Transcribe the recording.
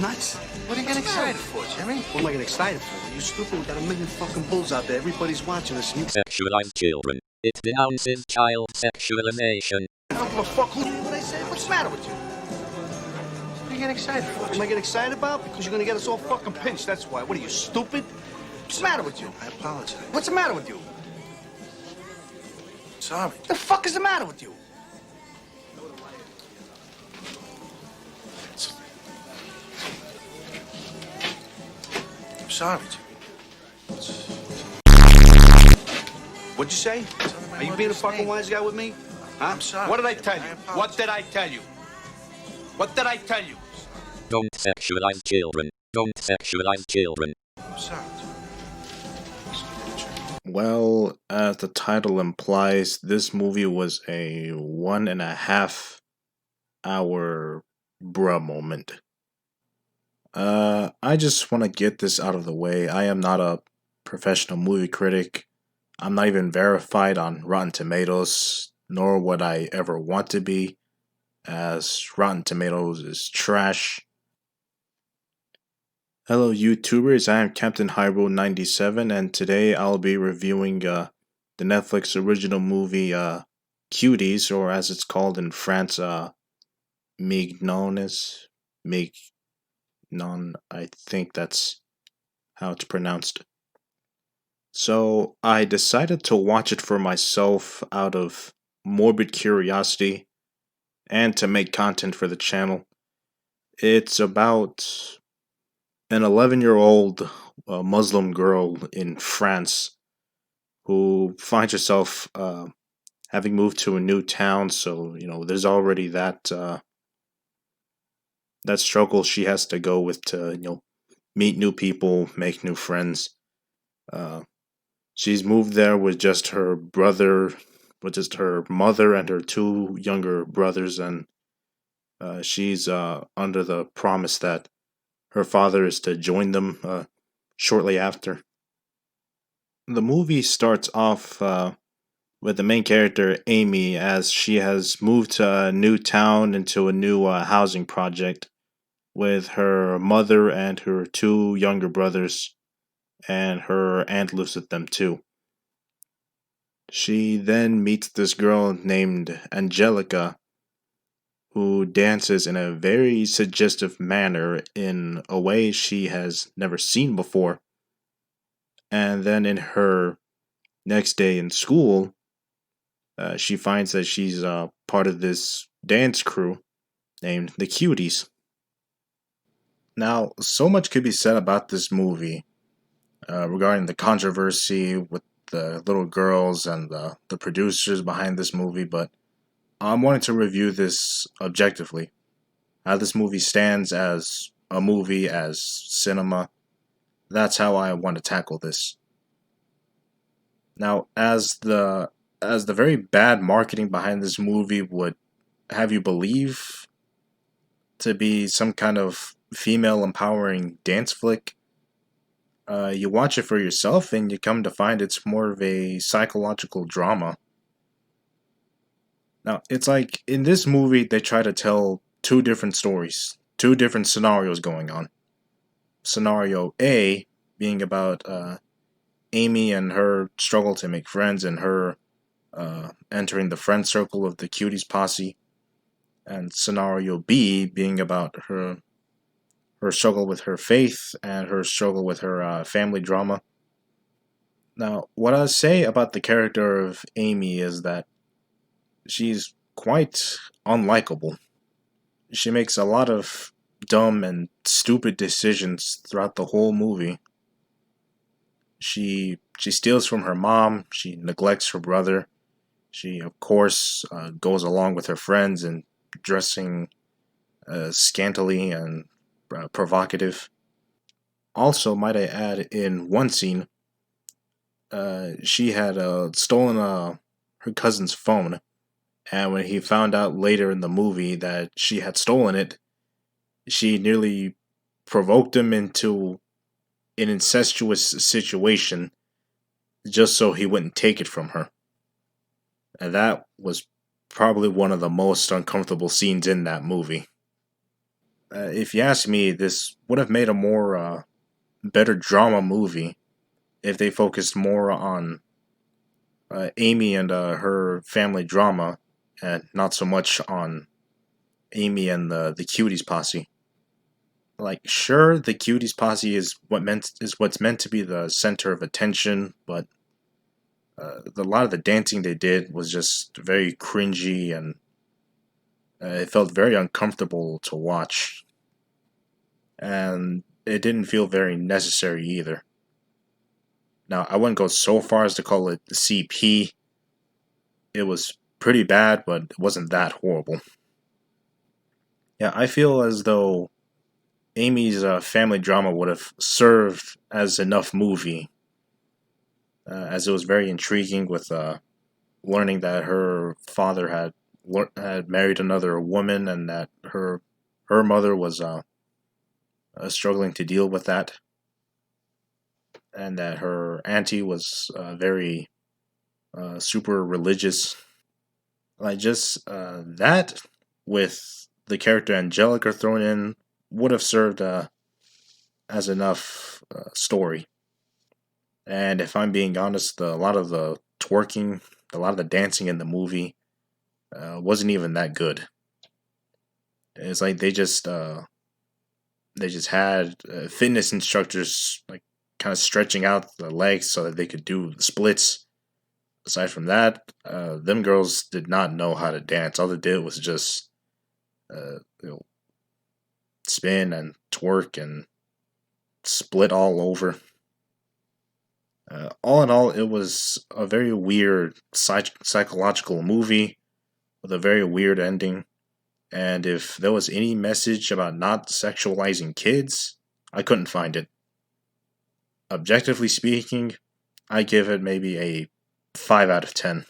nuts? What are you getting excited for, Jimmy? What am I getting excited for? Are you stupid? We got a million fucking bulls out there. Everybody's watching us. Sexualize children. It denounces child sexualization. I don't give a fuck what I say. What's the matter with you? What are you getting excited for? What am I getting excited about? Because you're gonna get us all fucking pinched. That's why. What are you, stupid? What's the matter with you? I apologize. What's the matter with you? Sorry. What the fuck is the matter with you? I'm sorry, Jimmy. What'd you say? Are you being a fucking wise guy with me? Huh? I'm sorry. What did I tell you? apologize. What did I tell you? What did I tell you? Don't sexualize children. Don't sexualize children. I'm sorry, Jimmy. Well, as the title implies, this movie was a 1.5 hour bruh moment. I just want to get this out of the way. I am not a professional movie critic. I'm not even verified on Rotten Tomatoes, nor would I ever want to be, as Rotten Tomatoes is trash. Hello YouTubers, I am captainhyrule97 and today I'll be reviewing the Netflix original movie Cuties, or as it's called in France, Mignonnes. Mignon, I think that's how it's pronounced. So I decided to watch it for myself out of morbid curiosity and to make content for the channel. It's about an 11-year-old Muslim girl in France who finds herself having moved to a new town, so there's already that struggle she has to go with to meet new people, make new friends. She's moved there with just her mother and her two younger brothers, and she's under the promise that her father is to join them shortly after. The movie starts off with the main character, Amy, as she has moved to a new town into a new housing project with her mother and her two younger brothers, and her aunt lives with them too. She then meets this girl named Angelica, who dances in a very suggestive manner in a way she has never seen before. And then in her next day in school, she finds that she's part of this dance crew named the Cuties. Now, so much could be said about this movie regarding the controversy with the little girls and the producers behind this movie, but I'm wanting to review this objectively. How this movie stands as a movie, as cinema. That's how I want to tackle this. Now, as the very bad marketing behind this movie would have you believe to be some kind of female empowering dance flick, you watch it for yourself and you come to find it's more of a psychological drama. Now, it's like in this movie they try to tell two different stories, two different scenarios going on. Scenario A being about Amy and her struggle to make friends and her entering the friend circle of the Cuties posse. And scenario B being about her struggle with her faith and her struggle with her family drama. Now, what I'll say about the character of Amy is that she's quite unlikable. She makes a lot of dumb and stupid decisions throughout the whole movie. She steals from her mom, she neglects her brother, she of course goes along with her friends in dressing scantily and provocative. Also, might I add, in one scene, she had stolen her cousin's phone, and when he found out later in the movie that she had stolen it, she nearly provoked him into an incestuous situation just so he wouldn't take it from her. And that was probably one of the most uncomfortable scenes in that movie. If you ask me, this would have made a more better drama movie if they focused more on Amy and her family drama, and not so much on Amy and the cuties posse. Like, sure, the cuties posse is what's meant to be the center of attention, but a lot of the dancing they did was just very cringy, and it felt very uncomfortable to watch, and it didn't feel very necessary either. Now, I wouldn't go so far as to call it CP. It was pretty bad, but it wasn't that horrible. Yeah, I feel as though Amy's family drama would have served as enough movie, as it was very intriguing with learning that her father had married another woman, and that her mother was struggling to deal with that, and that her auntie was very super religious. Like, just that, with the character Angelica thrown in, would have served as enough story. And if I'm being honest, a lot of the twerking, a lot of the dancing in the movie wasn't even that good. It's like they just had fitness instructors like kind of stretching out the legs so that they could do the splits. Aside from that, them girls did not know how to dance. All they did was just you know, spin and twerk and split all over. All in all, it was a very weird psychological movie with a very weird ending. And if there was any message about not sexualizing kids, I couldn't find it. Objectively speaking, I give it maybe a 5 out of 10.